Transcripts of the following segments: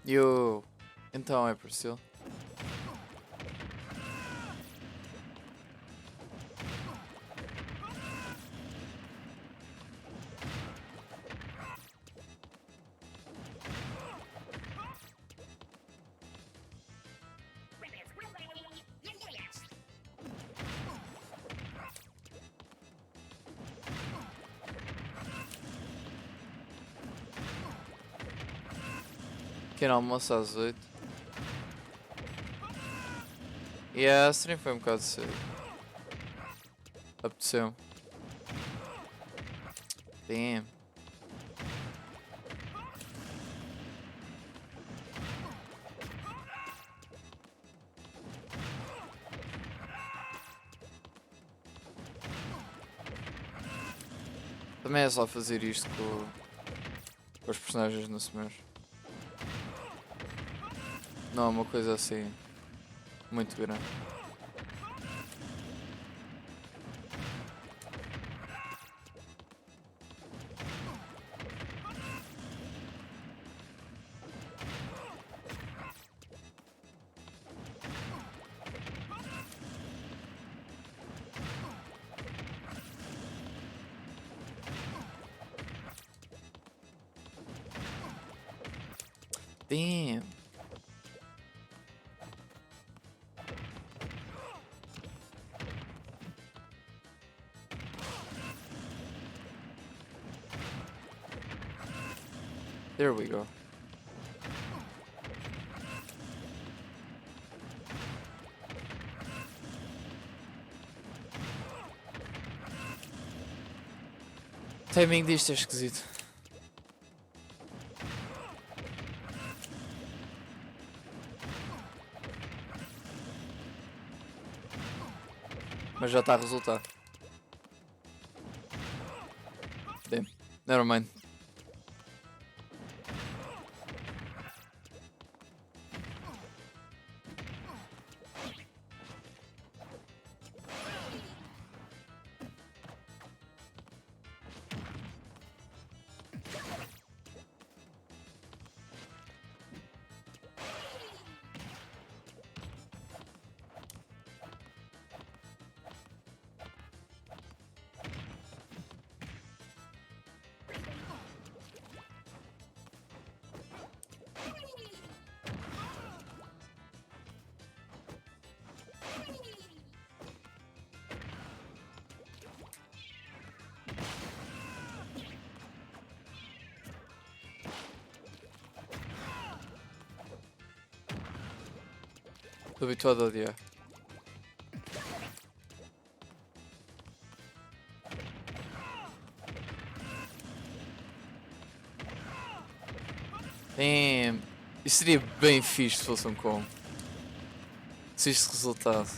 Yo, então é Priscila. Pequeno almoço às 8. E a stream foi um bocado cedo. Apeteceu. Damn. Também é só fazer isto com os personagens no Smash. Não é uma coisa assim muito grande. Damn. There we go. O timing disto é esquisito. Mas já está a resultar. Damn. Never mind. Estou habituado a odiar. Damn. Isso seria bem fixe se fosse um combo. Se este resultado.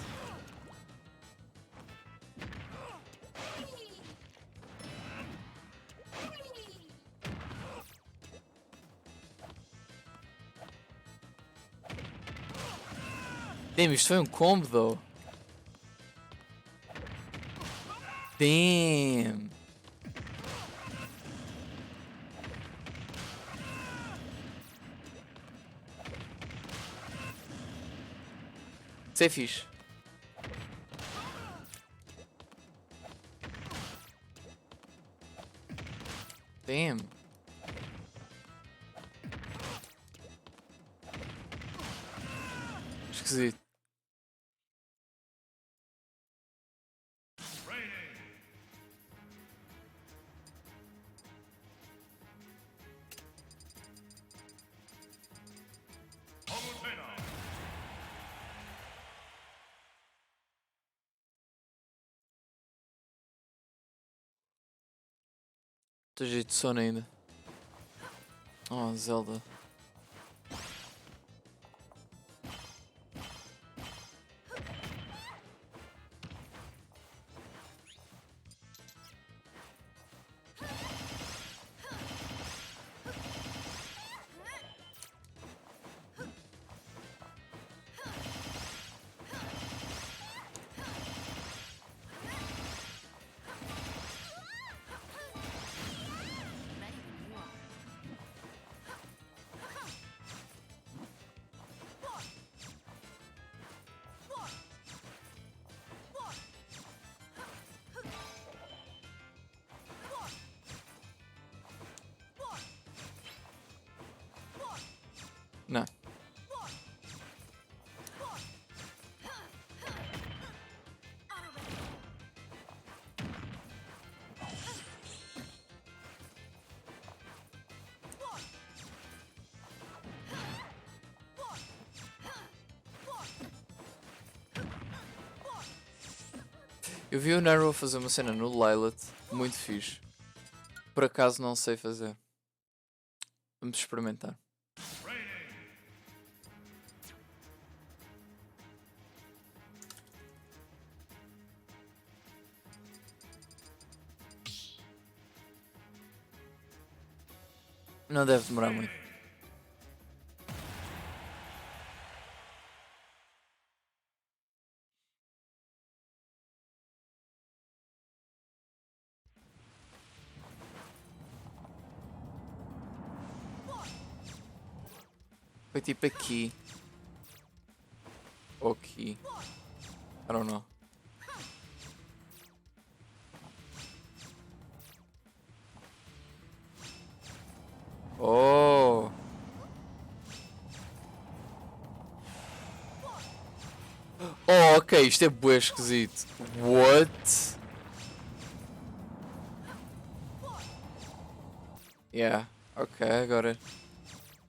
Damn, isto foi um combo, though. Damn. Isso é fixe. Damn. Esquisito. Estou jeito de sono ainda. Oh, Zelda. Não. Eu vi o Naru fazer uma cena no Lylat muito fixe. Por acaso não sei fazer. Vamos experimentar. Não deve demorar muito. Foi tipo aqui. Ou aqui. I don't know. Oh! Oh, ok, isto é bué esquisito. What? Yeah, ok, agora.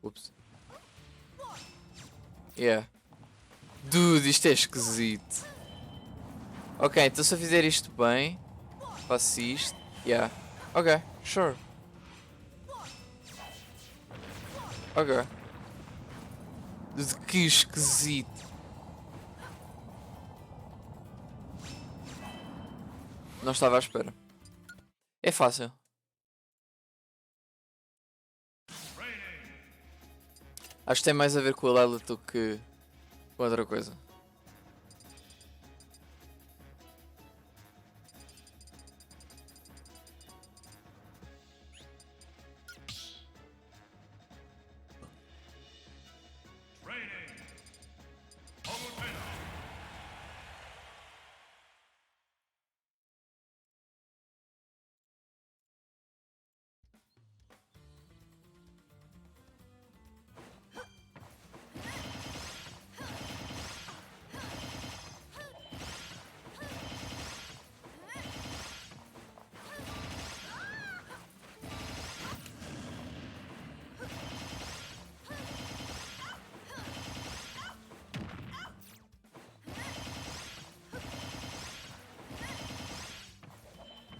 Ups. Yeah. Dude, isto é esquisito. Ok, então se eu fizer isto bem, faço isto. Yeah. Ok, sure. Ok. Dude, que esquisito. Não estava à espera. É fácil. Acho que tem mais a ver com o Lilith do que com outra coisa.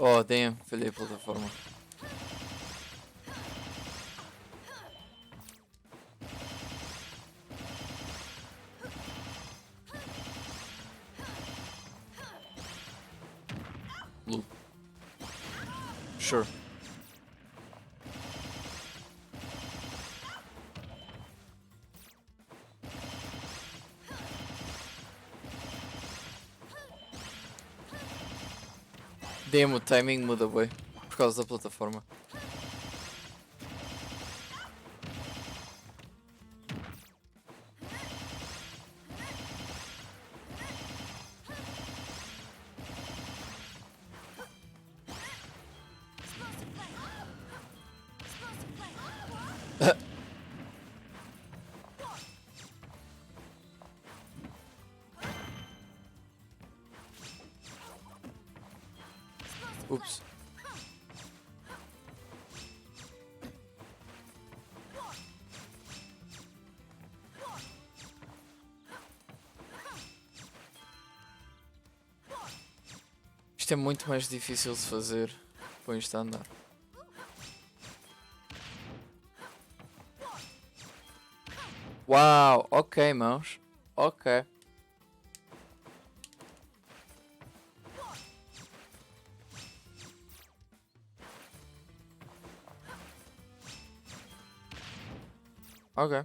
Oh, damn, falhei a plataforma. Blue. Sure. Damn, o timing muda bem por causa da plataforma. Ups. Isto é muito mais difícil de fazer com isto a andar. Uau, ok, mãos. Ok. Ok.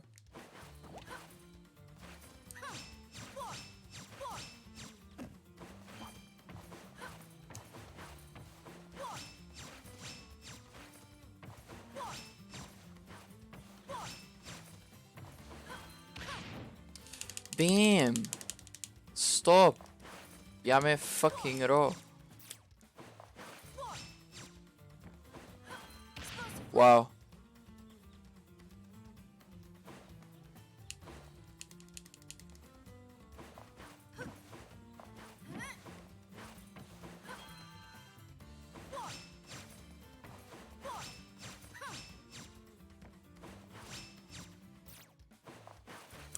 Damn. Stop. Yeah, me fucking raw. Wow.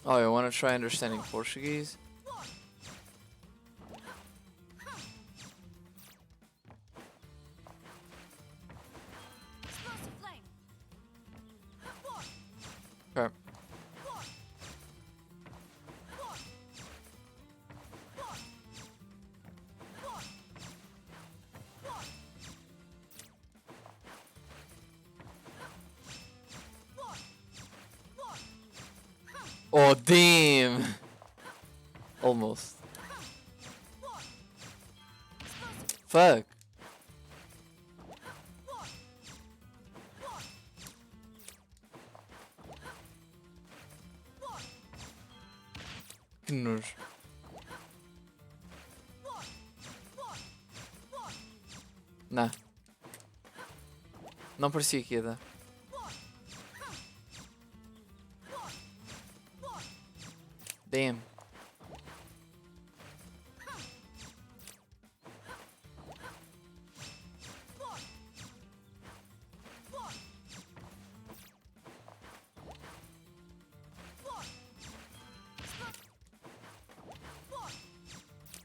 Oh, I want to try understanding Portuguese. Okay. Oh, damn! Almost. Fuck. Que nojo. Não. Não parecia que ia dar. Damn.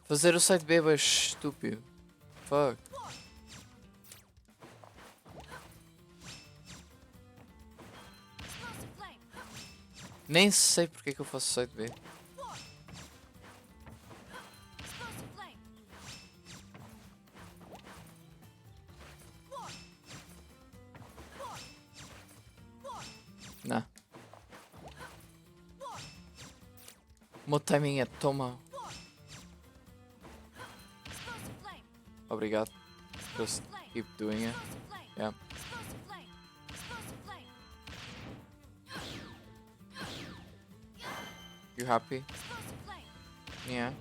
Fazer o side B é estúpido. Fuck. Nem sei porque é que eu faço side B. Não. O meu timing é tão mau. Obrigado. Just keep doing it. Yeah. You happy? Yeah.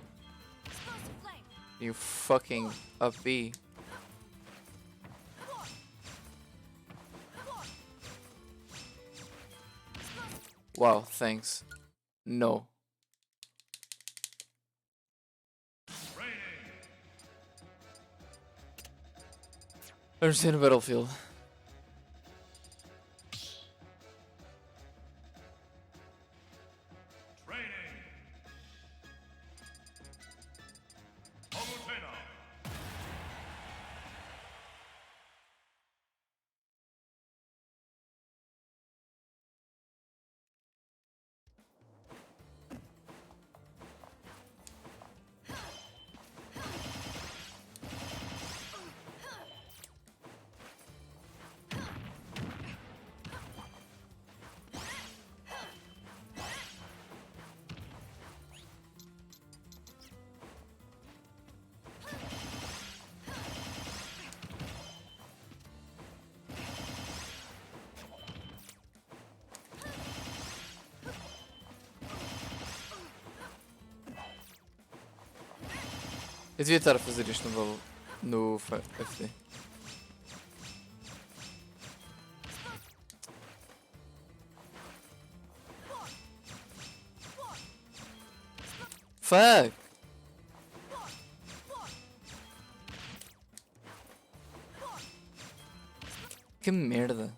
You fucking up B. Wow, thanks. No. Understand the battlefield. Eu devia estar a fazer isto no FD. Fuck! Que merda!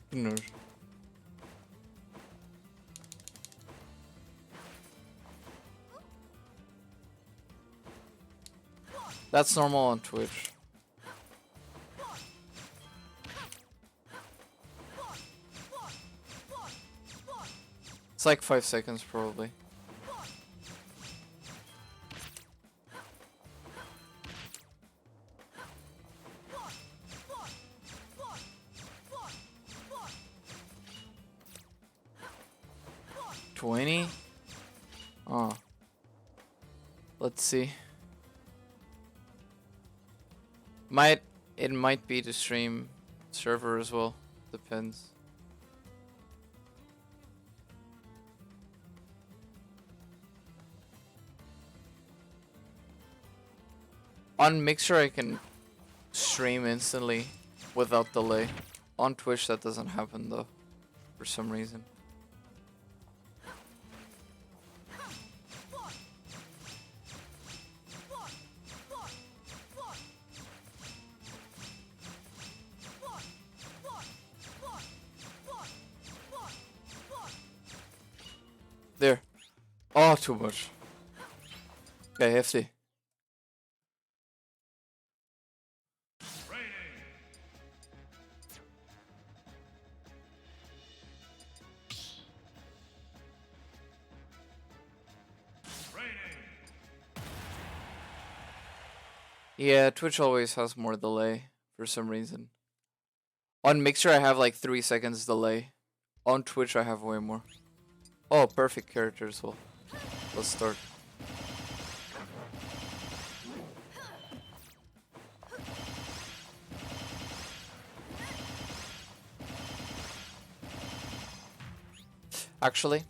Que nojo. That's normal on Twitch. It's like 5 seconds probably. $20? Oh. Let's see. It might be the stream server as well. Depends. On Mixer I can stream instantly without delay. On Twitch that doesn't happen though, for some reason. There. Oh, too much. Okay, hefty. Yeah, Twitch always has more delay for some reason. On Mixer, I have like 3 seconds delay. On Twitch, I have way more. Oh, perfect character as well. Let's start. Actually,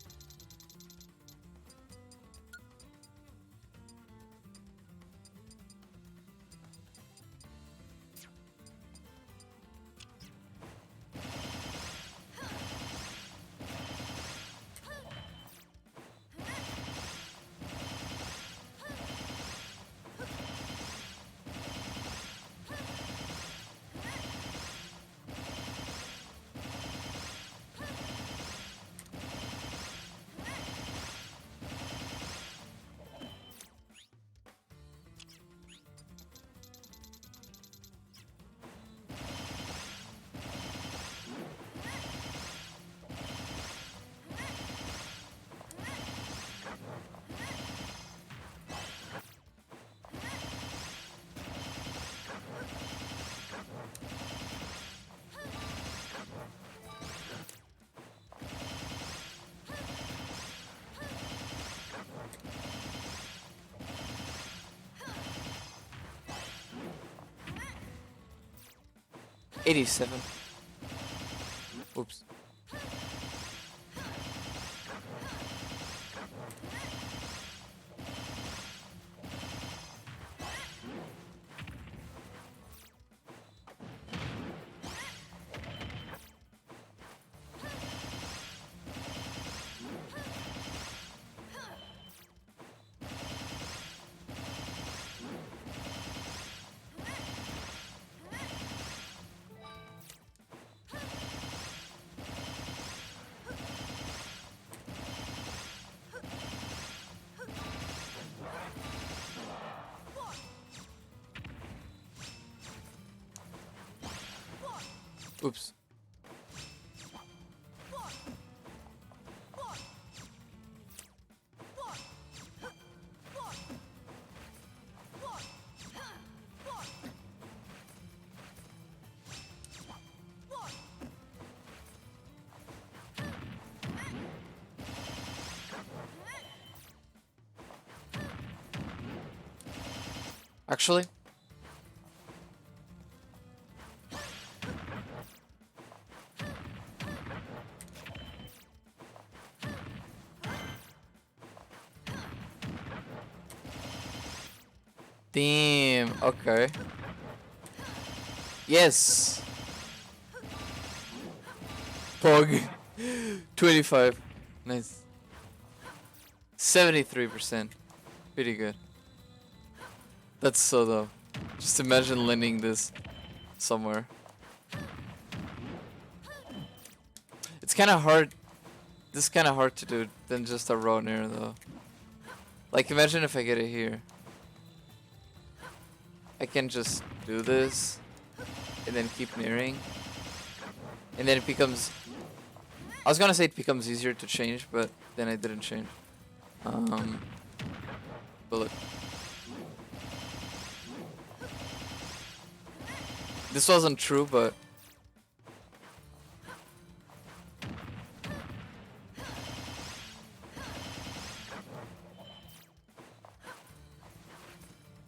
'87. Oops. Oops. Actually, damn. Okay. Yes. Pog. 25. Nice. 73%. Pretty good. That's so dope. Just imagine landing this somewhere. It's kind of hard. This is kind of hard to do than just a raw nair though. Like imagine if I get it here. I can just do this and then keep nearing. And then it becomes... I was gonna say it becomes easier to change, but then I didn't change. But look. This wasn't true, but...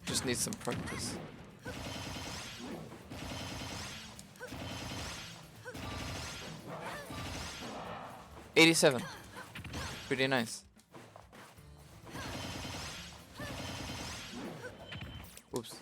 Just need some practice. '87. Pretty nice. Oops.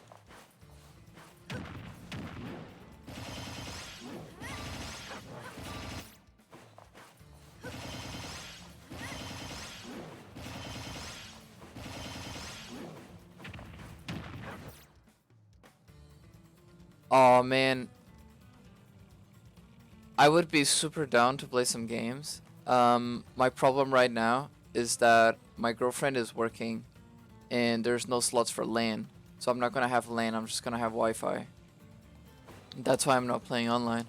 Oh man. I would be super down to play some games. My problem right now is that my girlfriend is working and there's no slots for LAN. So I'm not gonna have LAN, I'm just gonna have Wi-Fi. That's why I'm not playing online.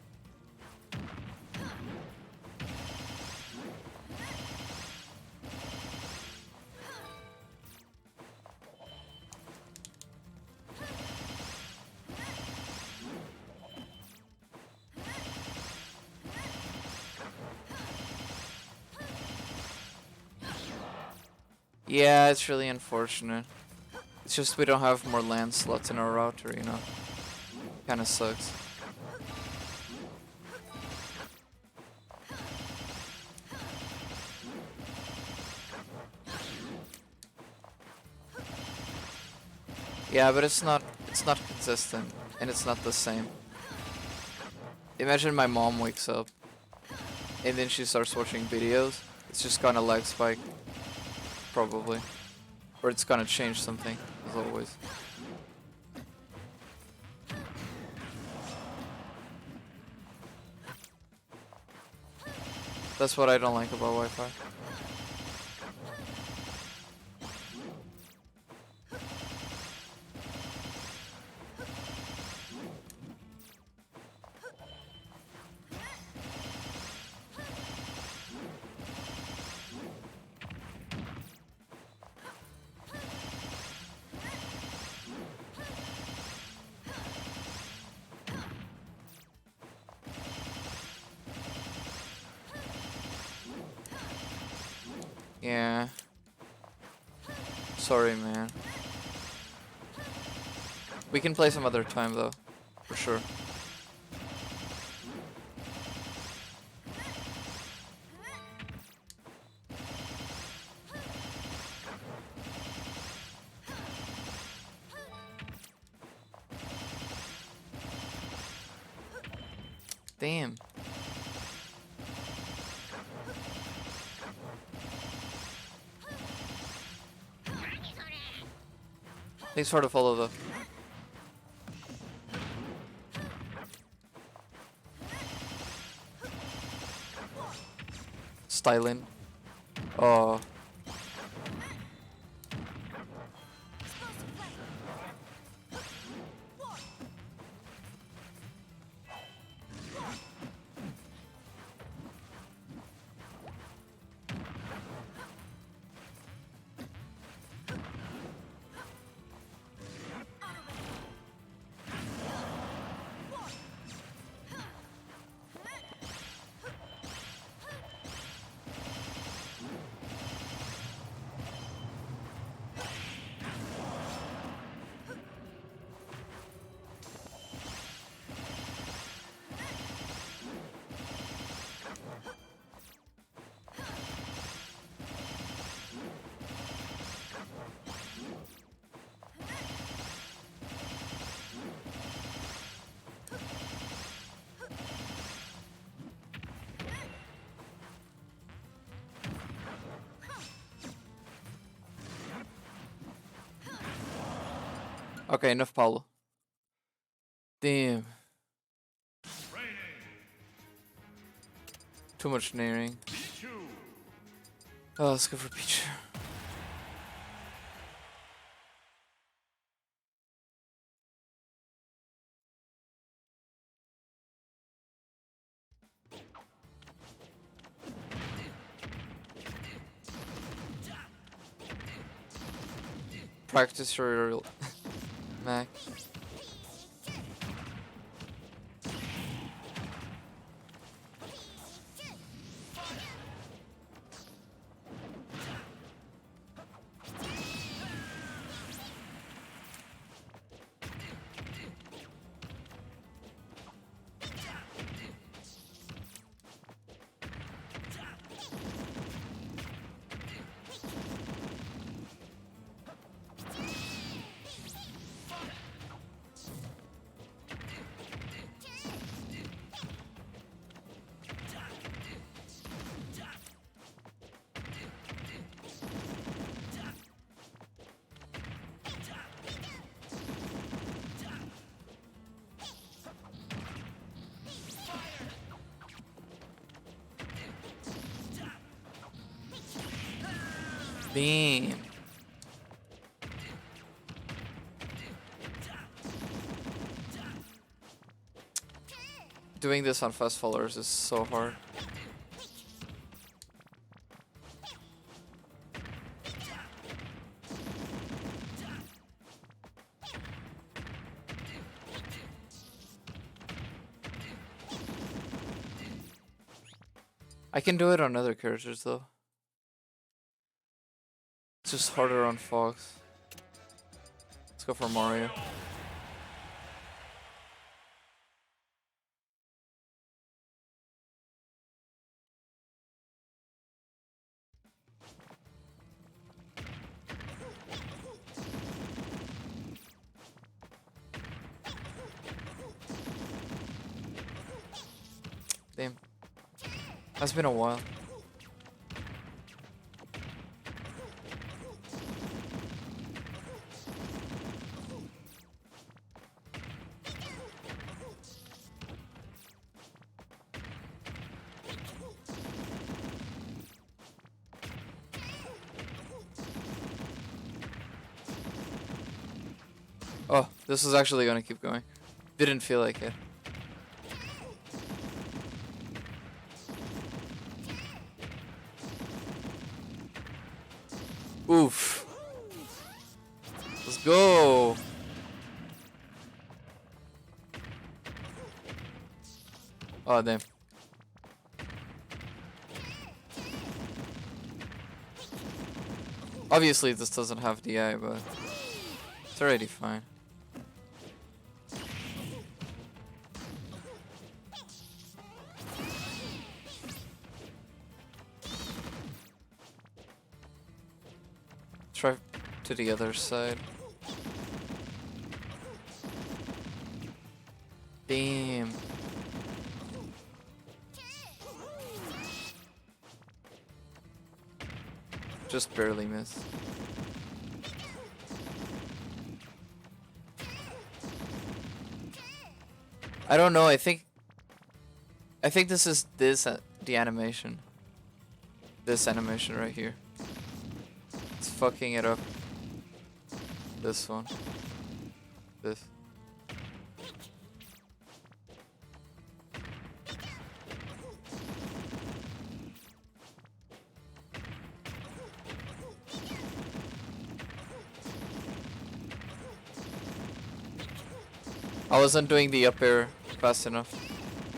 Yeah, it's really unfortunate. It's just we don't have more LAN slots in our router, you know. Kinda sucks. Yeah, but it's not consistent and it's not the same. Imagine my mom wakes up and then she starts watching videos. It's just gonna lag spike, probably. Or it's gonna change something, as always. That's what I don't like about Wi-Fi. Yeah. Sorry, man. We can play some other time, though. For sure. Damn. Thanks for the follow, though. Styling. Oh. Okay, enough Paulo. Damn. Too much nearing. Oh, let's go for Pichu. Practice your Mac. Damn. Doing this on fast followers is so hard. I can do it on other characters though. just harder on Fox. Let's go for Mario. Damn. That's been a while. Oh, this is actually gonna keep going. Didn't feel like it. Oof. Let's go. Oh, damn. Obviously, this doesn't have DI, but it's already fine. Try to the other side. Damn. Just barely missed. I don't know. I think this is the animation. This animation right here. It's fucking it up. This one. This. I wasn't doing the up air fast enough.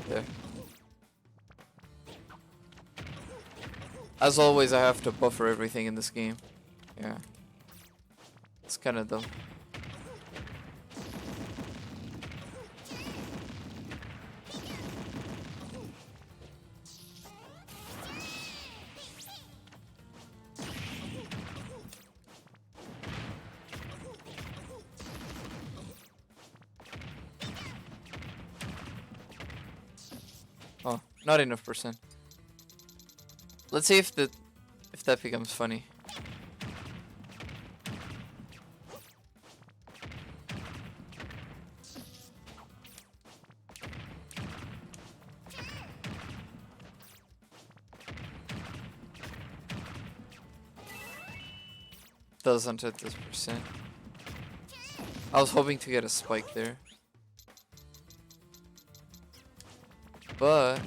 There. As always, I have to buffer everything in this game. Yeah. It's kind of dumb. Oh, not enough percent. Let's see if that becomes funny. Doesn't hit this percent. I was hoping to get a spike there. But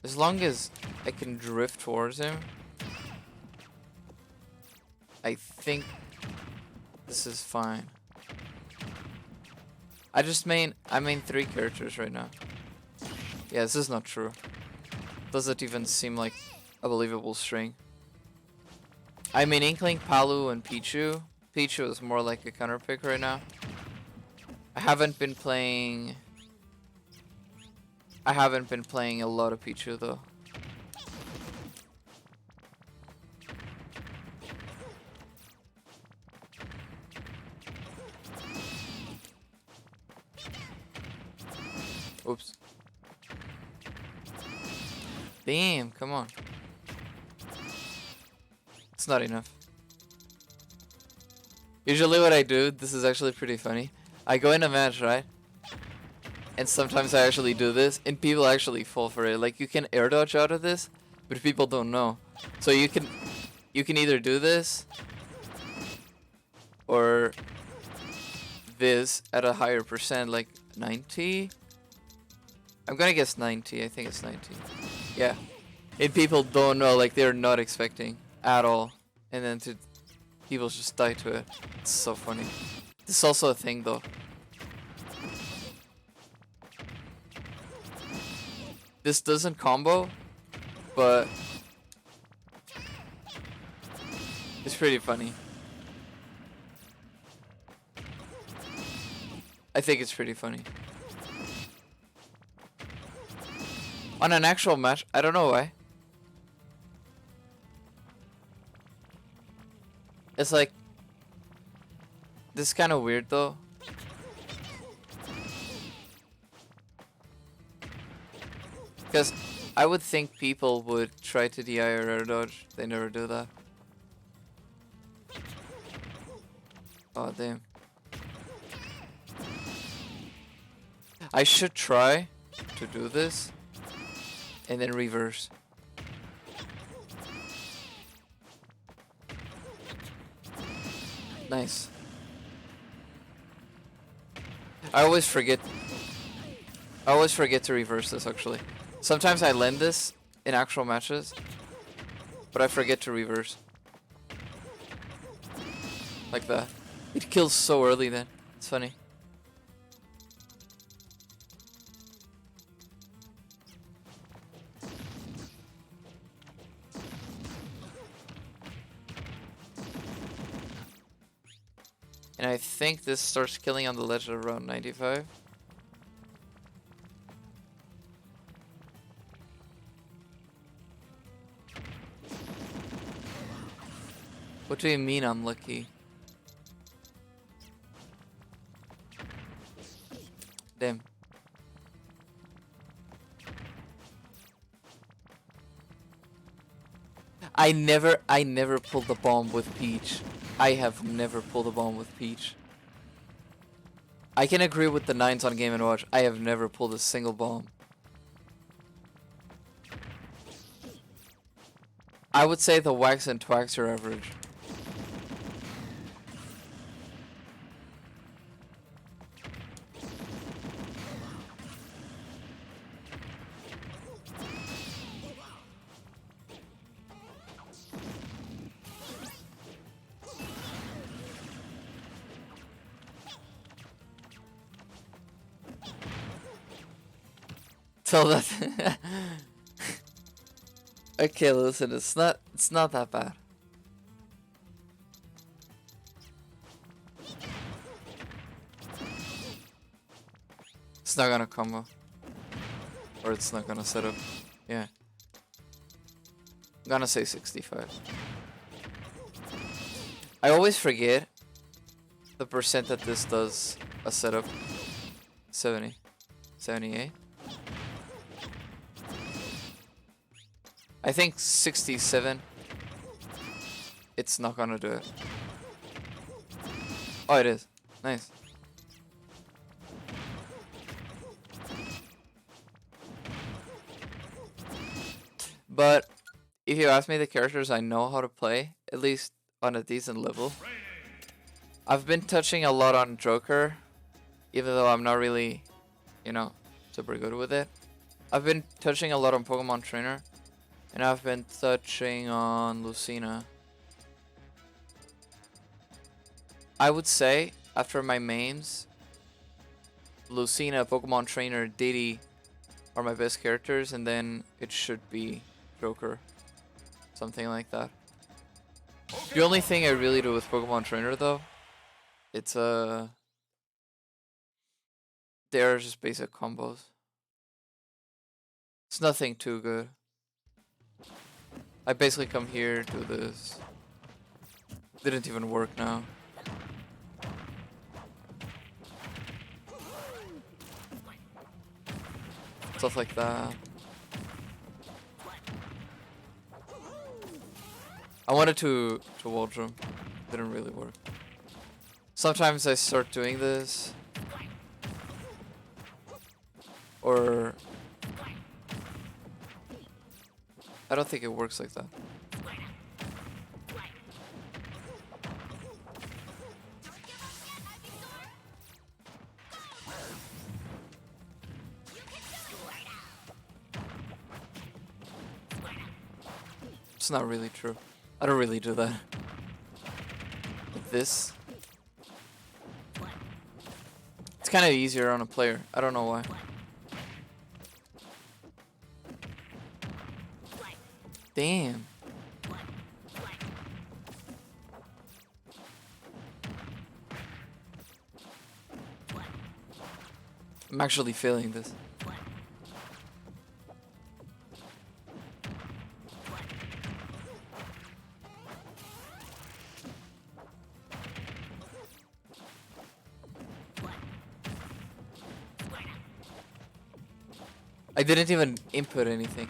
as long as I can drift towards him, I think this is fine. I main 3 characters right now. Yeah, this is not true. Doesn't even seem like a believable string. I mean Inkling, Palu, and Pichu. Pichu is more like a counter pick right now. I haven't been playing a lot of Pichu though. Oops. Damn, come on. It's not enough. Usually what I do, this is actually pretty funny. I go in a match, right? And sometimes I actually do this, and people actually fall for it. Like, you can air dodge out of this, but people don't know. So you can either do this, or this at a higher percent, like 90? I'm gonna guess 90, I think it's 90. Yeah. And people don't know, like they're not expecting at all. And then people just die to it. It's so funny. This is also a thing though. This doesn't combo, but it's pretty funny. I think it's pretty funny. On an actual match, I don't know why. It's like, this is kind of weird though. Because I would think people would try to DI or air dodge. They never do that. Oh, damn. I should try to do this and then reverse. Nice. I always forget to reverse this actually. Sometimes I land this in actual matches, but I forget to reverse. Like that. It kills so early then. It's funny. And I think this starts killing on the ledge at around 95. What do you mean unlucky? Damn. I never pulled the bomb with Peach. I have never pulled a bomb with Peach. I can agree with the 9s on Game & Watch. I have never pulled a single bomb. I would say the Wax and Twax are average. Tell that. Okay, listen, it's not that bad. It's not gonna combo. Or it's not gonna set up. Yeah. I'm gonna say 65. I always forget the percent that this does a setup. 70. 78. I think 67. It's not gonna do it. Oh, it is. Nice. But if you ask me the characters I know how to play, at least on a decent level, I've been touching a lot on Joker, even though I'm not really, you know, super good with it. I've been touching a lot on Pokemon Trainer. And I've been touching on Lucina. I would say, after my mains, Lucina, Pokemon Trainer, Diddy are my best characters, and then it should be Joker. Something like that. The only thing I really do with Pokemon Trainer, though, it's they are just basic combos. It's nothing too good. I basically come here, do this. Didn't even work now. Stuff like that. I wanted to wall jump. Didn't really work. Sometimes I start doing this. Or I don't think it works like that. It's not really true. I don't really do that. Like this. It's kind of easier on a player. I don't know why. Damn. I'm actually feeling this. I didn't even input anything.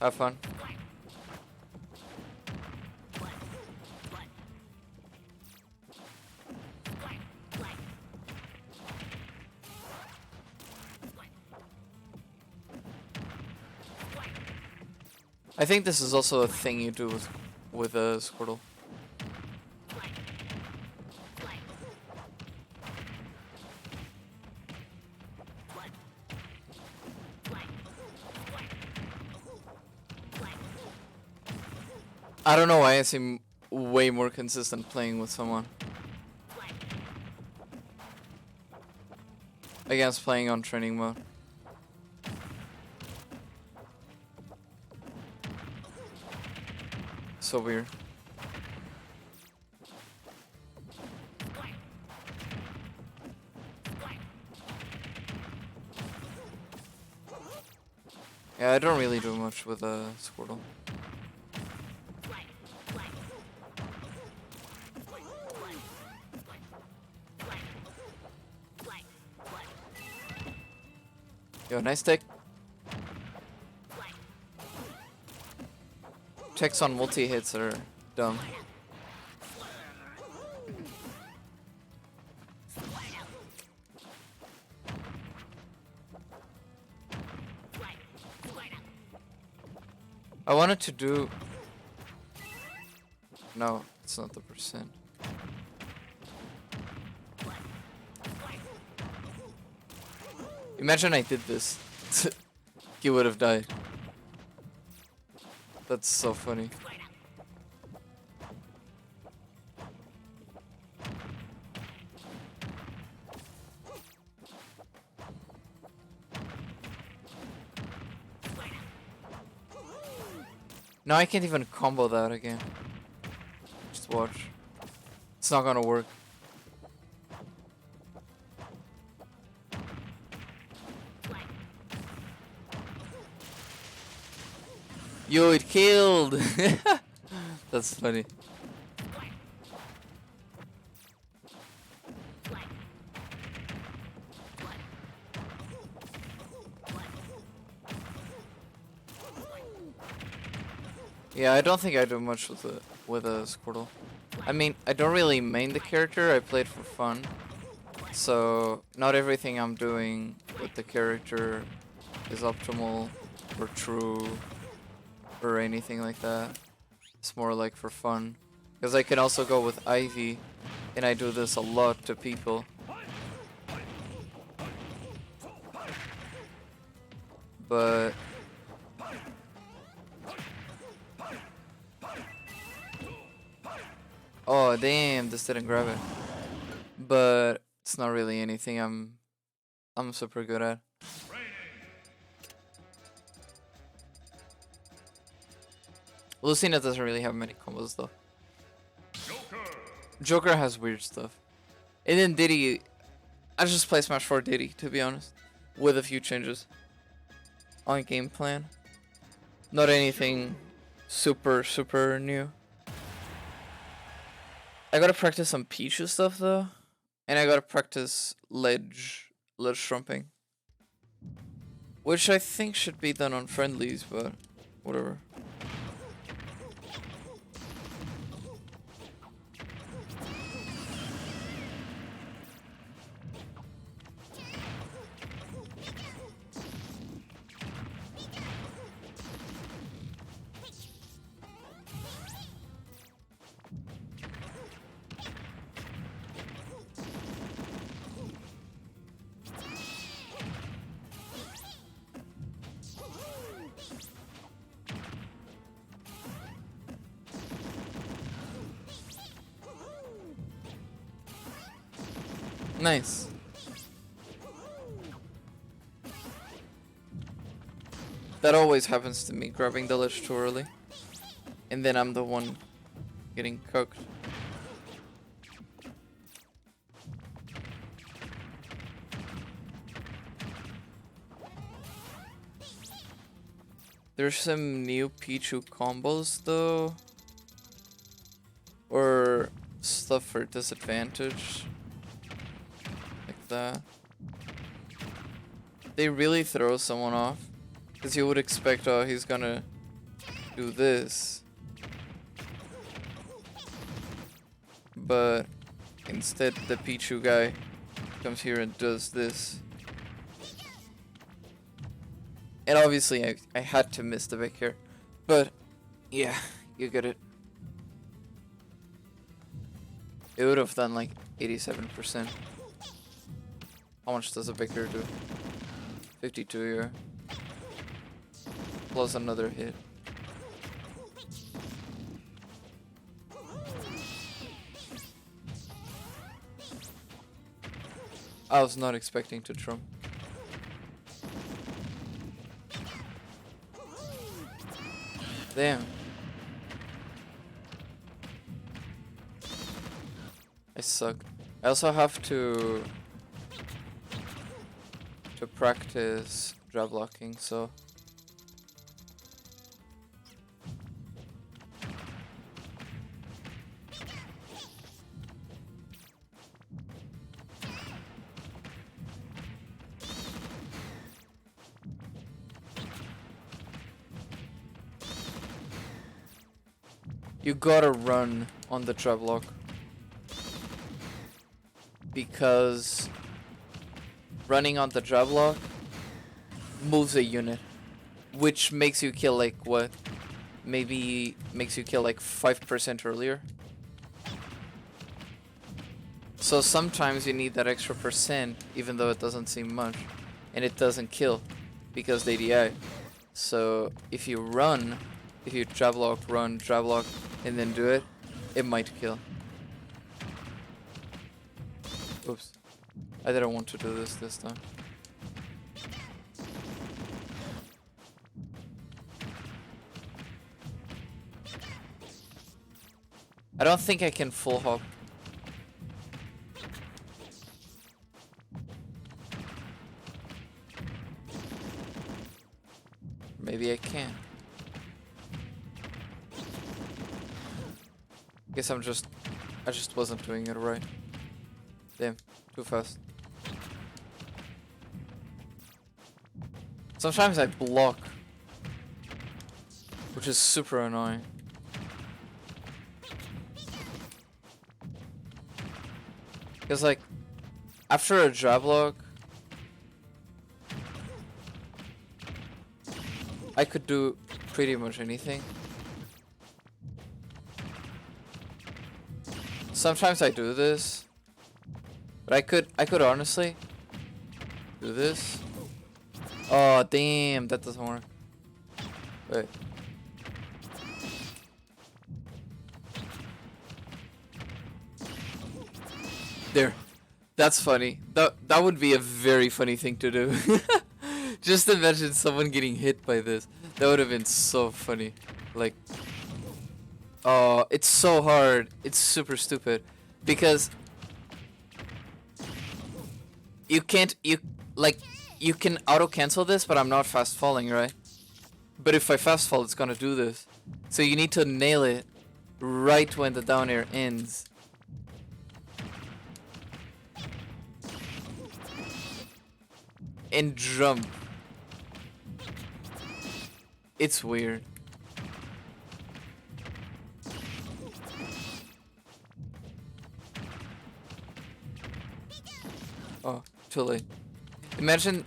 Have fun. I think this is also a thing you do with a Squirtle. I don't know why I seem way more consistent playing with someone against playing on training mode. So weird. Yeah, I don't really do much with a Squirtle. Yo, nice tech. Checks on multi-hits are dumb. I wanted to do... No, it's not the percent. Imagine I did this. He would have died. That's so funny. Now I can't even combo that again. Just watch. It's not gonna work. Yo, it killed! That's funny. Yeah, I don't think I do much with a Squirtle. I mean, I don't really main the character, I play it for fun. So, not everything I'm doing with the character is optimal or true or anything like that. It's more like for fun. Because I can also go with Ivy, and I do this a lot to people. But... Oh damn, this didn't grab it. But it's not really anything I'm super good at. Lucina doesn't really have many combos though. Joker has weird stuff. And then Diddy, I just play Smash 4 Diddy, to be honest. With a few changes on game plan. Not anything super new. I gotta practice some Pichu stuff though. And I gotta practice ledge trumping. Which I think should be done on friendlies, but whatever. Nice. That always happens to me, grabbing the ledge too early. And then I'm the one getting cooked. There's some new Pichu combos though. Or stuff for disadvantage. Like that. They really throw someone off. Because you would expect, oh, he's gonna do this. But instead the Pichu guy comes here and does this. And obviously I had to miss the back here. But yeah, you get it. It would have done like 87%. How much does a Vicar do? 52, yeah. Plus another hit. I was not expecting to trump. Damn. I suck. I also have to practice drop blocking, so you gotta run on the trap block. Because running on the trap block moves a unit. Which makes you kill like what? Maybe makes you kill like 5% earlier. So sometimes you need that extra percent even though it doesn't seem much. And it doesn't kill because they DI. So if you run, if you trap block, run, trap block, and then do it, it might kill. Oops. I didn't want to do this time. I don't think I can full hop. Maybe I can. Guess I just wasn't doing it right. Damn, too fast. Sometimes I block, which is super annoying. Because like, after a jab block, I could do pretty much anything. Sometimes I do this, but I could honestly do this. Oh damn, that doesn't work. Wait. There. That's funny. That would be a very funny thing to do. Just imagine someone getting hit by this. That would have been so funny. Like, oh, it's so hard. It's super stupid. Because you can't, you can auto cancel this, but I'm not fast falling, right? But if I fast fall, it's gonna do this. So you need to nail it right when the down air ends. And jump. It's weird. Oh, too late. Imagine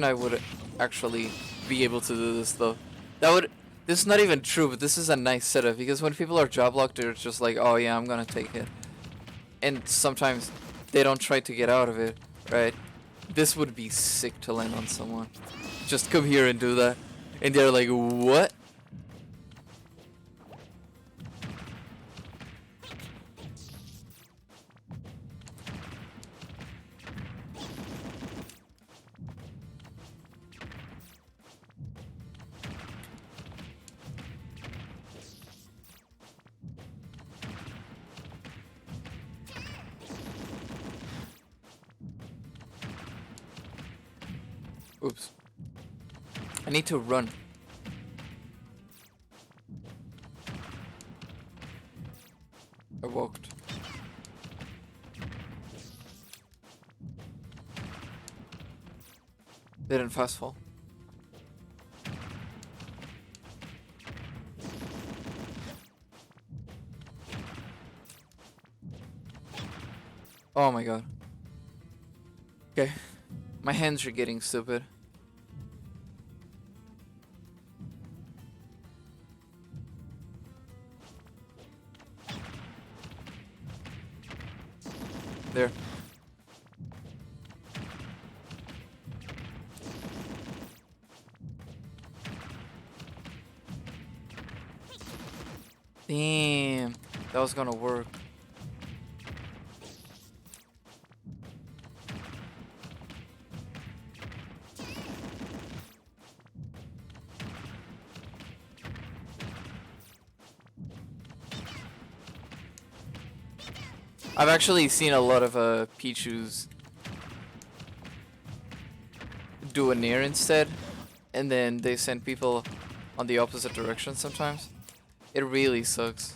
I would actually be able to do this though. This is not even true, but this is a nice setup because when people are job locked, they're just like, oh yeah, I'm gonna take it. And sometimes they don't try to get out of it, right? This would be sick to land on someone. Just come here and do that. And they're like, what? Oops. I need to run. I walked. Didn't fast fall. Oh my god. Okay. My hands are getting stupid. There. Damn. That was gonna work. I've actually seen a lot of Pichus do a Nair instead, and then they send people on the opposite direction sometimes. It really sucks.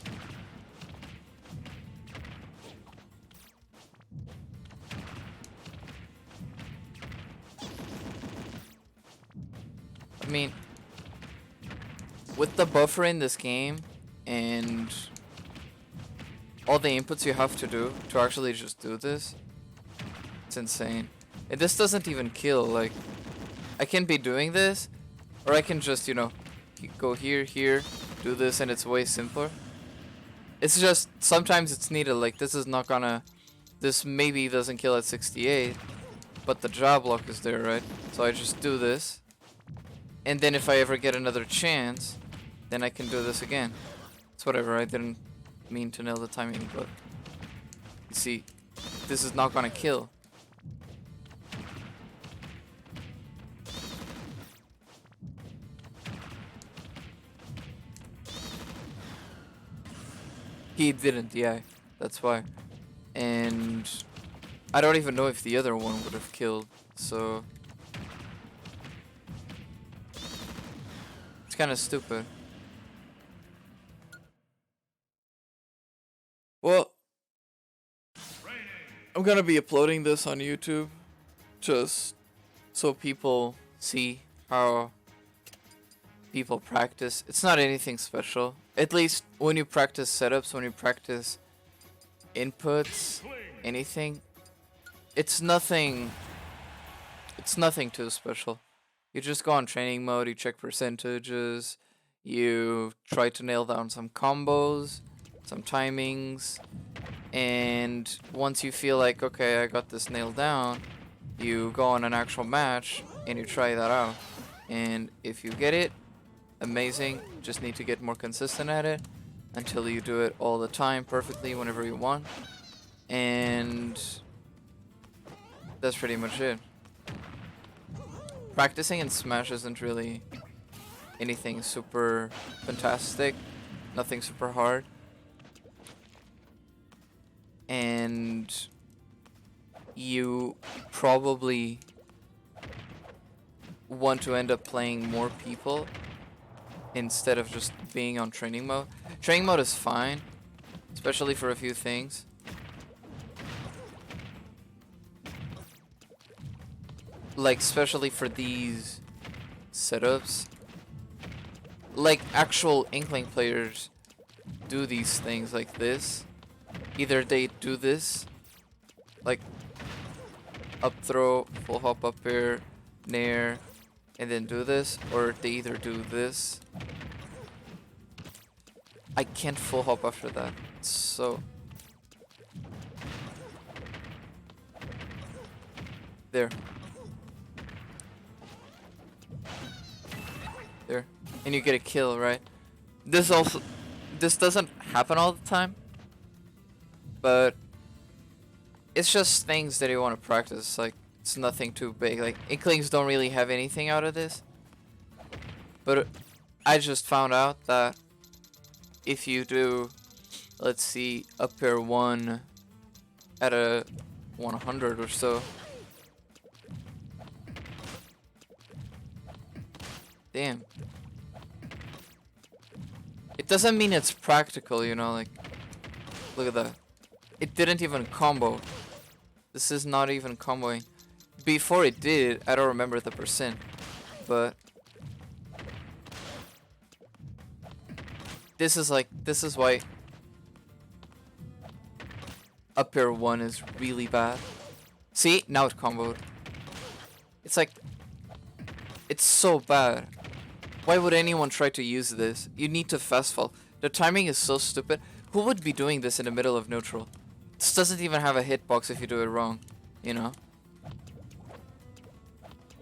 I mean, with the buffer in this game and all the inputs you have to do to actually just do this, it's insane. And this doesn't even kill. Like, I can be doing this, or I can just, you know, go here, do this, and it's way simpler. It's just, sometimes it's needed. Like, this is not gonna, this maybe doesn't kill at 68, but the job lock is there, right? So I just do this, and then if I ever get another chance, then I can do this again. It's whatever, I didn't mean to nail the timing, but you see, this is not gonna kill. He didn't, yeah, that's why. And I don't even know if the other one would have killed, so it's kind of stupid. Well, I'm gonna be uploading this on YouTube just so people see how people practice. It's not anything special. At least when you practice setups, when you practice inputs, anything, it's nothing too special. You just go on training mode, you check percentages, you try to nail down some combos, some timings, and once you feel like, okay, I got this nailed down, you go on an actual match and you try that out. And if you get it, amazing. Just need to get more consistent at it until you do it all the time perfectly whenever you want. And that's pretty much it. Practicing in Smash isn't really anything super fantastic, nothing super hard. And you probably want to end up playing more people instead of just being on training mode. Training mode is fine, especially for a few things. Like, especially for these setups. Like, actual Inkling players do these things like this. Either they do this, like up throw, full hop up air, nair, and then do this, or they either do this. I can't full hop after that, so there. There. And you get a kill, right? This doesn't happen all the time, but it's just things that you want to practice. Like, it's nothing too big. Like, Inklings don't really have anything out of this, but I just found out that if you do, let's see, up air 1 at a 100 or so, It doesn't mean it's practical, you know, like, look at that. It didn't even combo. This is not even comboing. Before it did, I don't remember the percent, but this is why up air 1 is really bad. See, now it comboed. It's like, it's so bad. Why would anyone try to use this? You need to fast fall. The timing is so stupid. Who would be doing this in the middle of neutral? This doesn't even have a hitbox if you do it wrong, you know?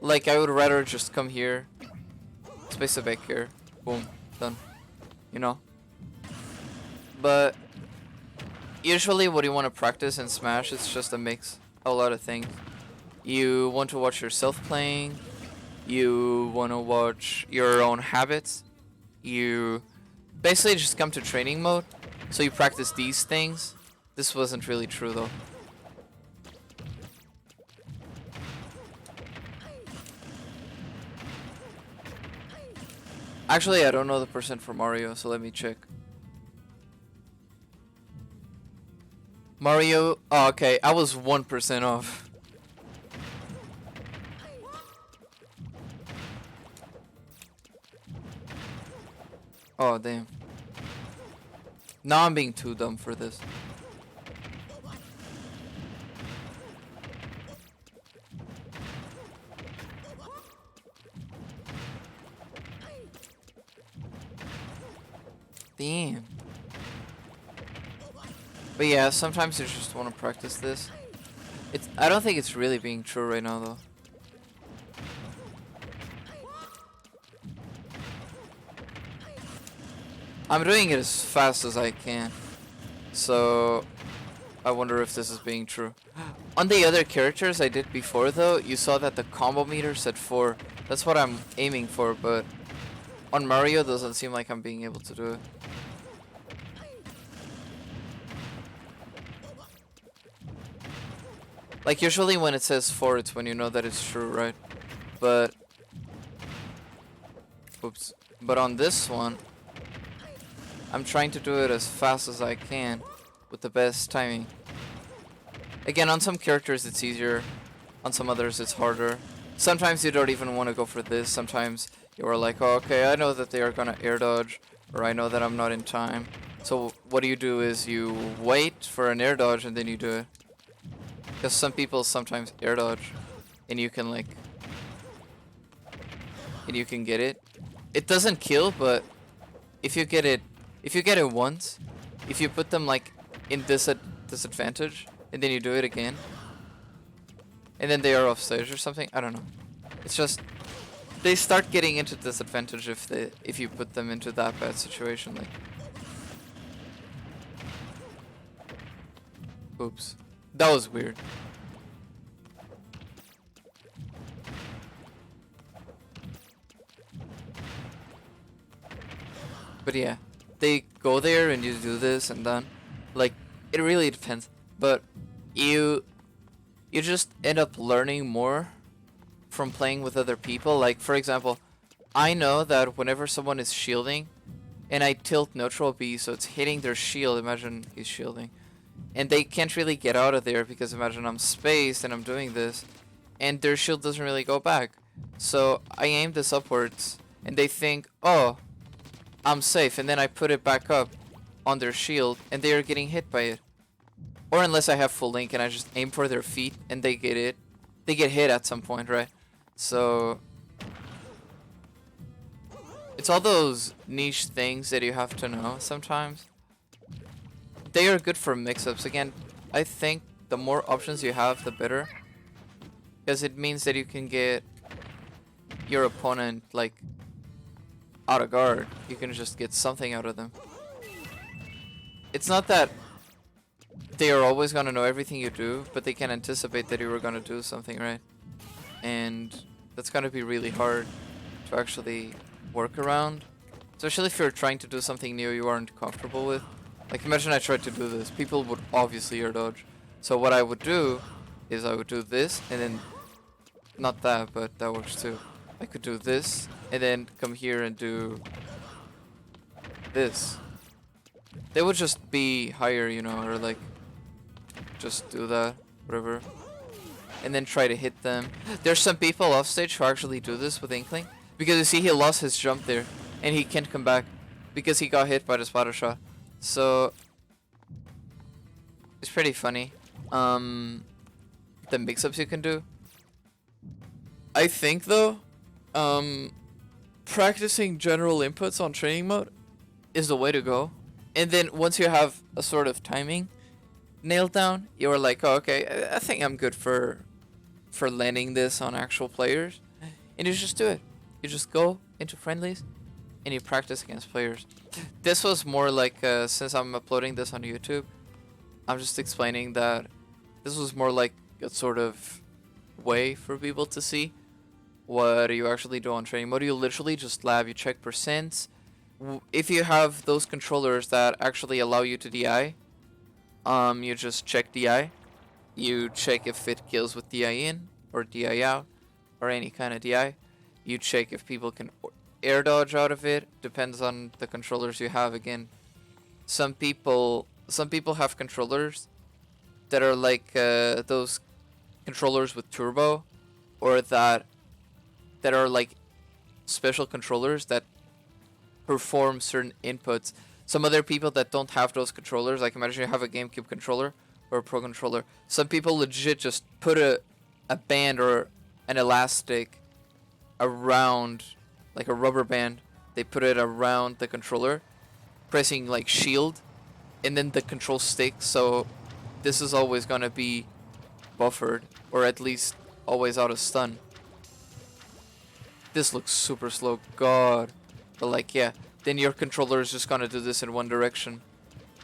Like, I would rather just come here, space it back here, boom, done, you know? But usually what you want to practice in Smash is just a mix, a lot of things. You want to watch yourself playing, you want to watch your own habits, you basically just come to training mode, so you practice these things. This wasn't really true though. Actually, I don't know the percent for Mario, so let me check. Mario, oh, okay, I was 1% off. Oh, damn. Now I'm being too dumb for this. Damn. But yeah, sometimes you just want to practice this. I don't think it's really being true right now though. I'm doing it as fast as I can. So I wonder if this is being true. On the other characters I did before though, you saw that the combo meter said 4. That's what I'm aiming for, but on Mario it doesn't seem like I'm being able to do it. Like usually when it says 4, it's when you know that it's true, right? But oops. But on this one, I'm trying to do it as fast as I can with the best timing. Again, on some characters it's easier, on some others it's harder. Sometimes you don't even want to go for this. Sometimes you're like, oh, okay, I know that they are gonna air dodge, or I know that I'm not in time. So what you do is you wait for an air dodge and then you do it. Because some people sometimes air dodge, and you can like, and you can get it. It doesn't kill, but if you get it once, if you put them like in disadvantage, and then you do it again, and then they are off stage or something, I don't know. It's just they start getting into disadvantage if you put them into that bad situation. Like, oops. That was weird. But yeah, they go there and you do this and then, like, it really depends. But you just end up learning more from playing with other people. Like, for example, I know that whenever someone is shielding and I tilt neutral B so it's hitting their shield, imagine he's shielding, and they can't really get out of there because imagine I'm spaced and I'm doing this, and their shield doesn't really go back. So I aim this upwards, and they think, oh, I'm safe, and then I put it back up on their shield, and they are getting hit by it. Or unless I have full link and I just aim for their feet, and they get it. They get hit at some point, right? So it's all those niche things that you have to know sometimes. They are good for mix-ups. Again, I think the more options you have, the better. Because it means that you can get your opponent, like, out of guard. You can just get something out of them. It's not that they are always going to know everything you do, but they can anticipate that you were going to do something, right? And that's going to be really hard to actually work around. Especially if you're trying to do something new you aren't comfortable with. Like, imagine I tried to do this. People would obviously air dodge. So what I would do is I would do this, and then... Not that, but that works too. I could do this, and then come here and do... this, they would just be higher, you know, or like just do that, whatever, and then try to hit them. There's some people off stage who actually do this with Inkling, because you see he lost his jump there, and he can't come back because he got hit by the splatter shot. So it's pretty funny. The mix-ups you can do. I think though, practicing general inputs on training mode is the way to go. And then once you have a sort of timing nailed down, you're like, oh, okay, I think I'm good for landing this on actual players. And you just do it. You just go into friendlies and you practice against players. This was more like, since I'm uploading this on YouTube, I'm just explaining that this was more like a sort of way for people to see what you actually do on training mode. You literally just lab, you check percents. If you have those controllers that actually allow you to DI, you just check DI. You check if it kills with DI in or DI out or any kind of DI. You check if people can air dodge out of it. Depends on the controllers you have. Again, some people have controllers that are like those controllers with turbo, or that are like special controllers that perform certain inputs. Some other people that don't have those controllers, like imagine you have a GameCube controller or a Pro controller. Some people legit just put a band or an elastic around, like a rubber band. They put it around the controller, pressing like shield, and then the control stick. So this is always gonna be buffered, or at least always out of stun. This looks super slow, god. But like, yeah, then your controller is just gonna do this in one direction,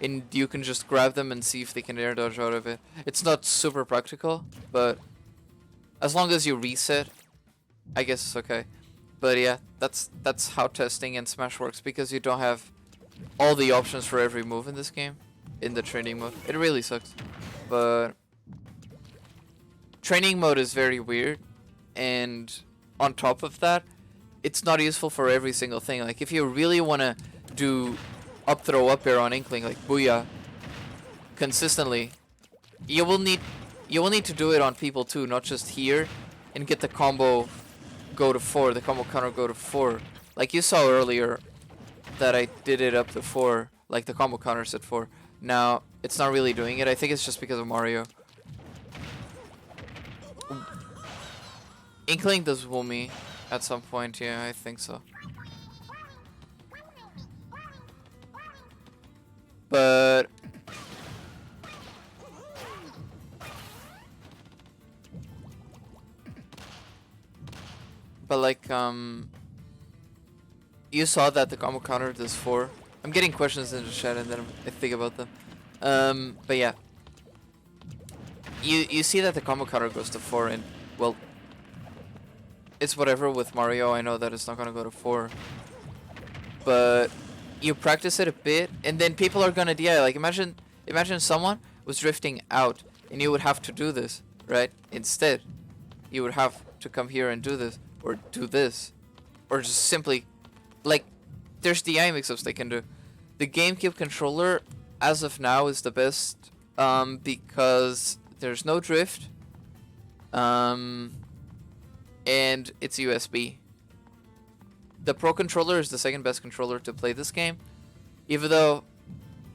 and you can just grab them and see if they can air dodge out of it. It's not super practical, but as long as you reset, I guess it's okay. But yeah, that's how testing in Smash works, because you don't have all the options for every move in this game in the training mode. It really sucks. But training mode is very weird, and on top of that, it's not useful for every single thing. Like if you really want to do up throw up air on Inkling, like Booyah, consistently, you will need to do it on people too, not just here, and get the combo go to 4, the combo counter go to 4. Like you saw earlier that I did it up to 4, like the combo counter's at 4. Now, it's not really doing it. I think it's just because of Mario. Inkling does Woomy at some point, yeah, I think so. But like, you saw that the combo counter does 4. I'm getting questions in the chat and then I think about them. But yeah. You see that the combo counter goes to 4, and well, it's whatever with Mario. I know that it's not gonna go to 4. But you practice it a bit, and then people are gonna DI. Like imagine someone was drifting out, and you would have to do this, right? Instead, you would have to come here and do this, or do this, or just simply, like, there's DI mix-ups they can do. The GameCube controller, as of now, is the best, because there's no drift, and it's USB. The Pro controller is the second best controller to play this game, even though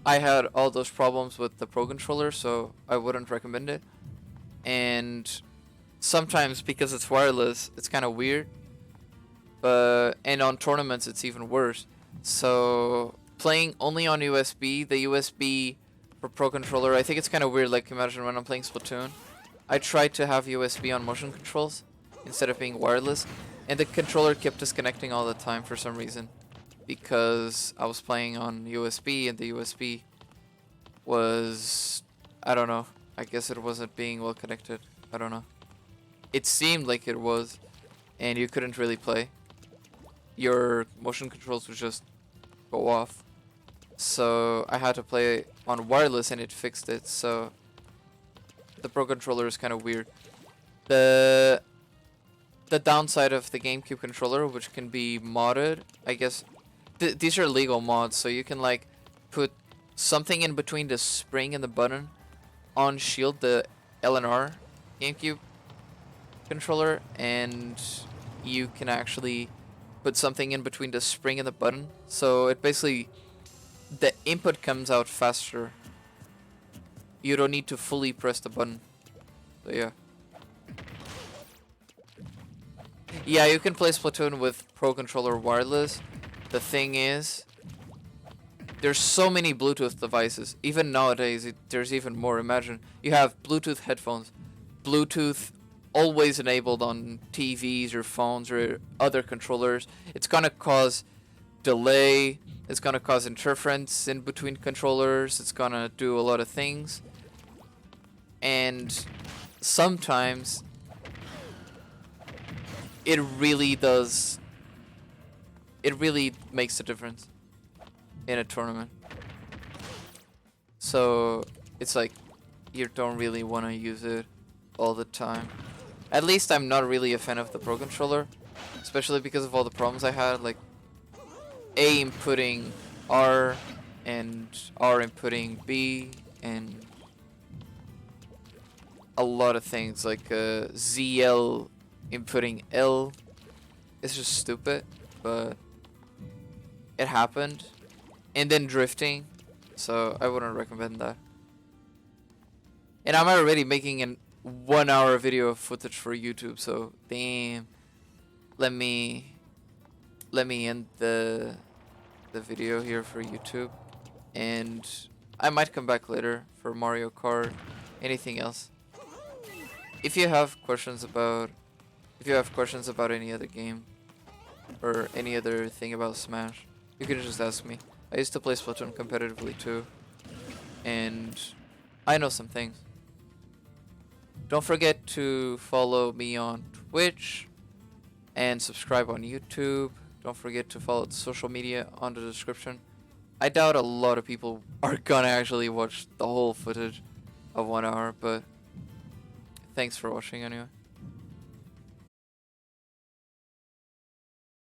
I had all those problems with the Pro controller, so I wouldn't recommend it. And sometimes, because it's wireless, it's kind of weird. And on tournaments, it's even worse. So playing only on USB, the USB for Pro controller, I think it's kind of weird. Like imagine when I'm playing Splatoon, I tried to have USB on motion controls instead of being wireless, and the controller kept disconnecting all the time for some reason, because I was playing on USB and the USB was, I don't know, I guess it wasn't being well connected. I don't know. It seemed like it was, and you couldn't really play. Your motion controls would just go off. So I had to play on wireless and it fixed it. So the Pro controller is kind of weird. The downside of the GameCube controller, which can be modded, I guess, these are legal mods, so you can like put something in between the spring and the button on Shield, the LNR GameCube controller, and you can actually put something in between the spring and the button, so it basically, the input comes out faster. You don't need to fully press the button. So yeah. Yeah, you can play Splatoon with Pro Controller wireless. The thing is, there's so many Bluetooth devices. Even nowadays, there's even more. Imagine you have Bluetooth headphones, Bluetooth always enabled on TVs or phones or other controllers. It's gonna cause delay. It's gonna cause interference in between controllers. It's gonna do a lot of things. And sometimes it really does. It really makes a difference in a tournament. So it's like you don't really want to use it all the time. At least I'm not really a fan of the Pro Controller, especially because of all the problems I had, like A inputting R and R inputting B and a lot of things, like ZL inputting L. It's just stupid, but it happened. And then drifting, so I wouldn't recommend that. And I'm already making an 1 hour video of footage for YouTube, so damn. Let me end the video here for YouTube, and I might come back later for Mario Kart, anything else. If you have questions about any other game or any other thing about Smash, you can just ask me. I used to play Splatoon competitively too, and I know some things. Don't forget to follow me on Twitch and subscribe on YouTube. Don't forget to follow the social media on the description. I doubt a lot of people are gonna actually watch the whole footage of 1 hour, but thanks for watching anyway.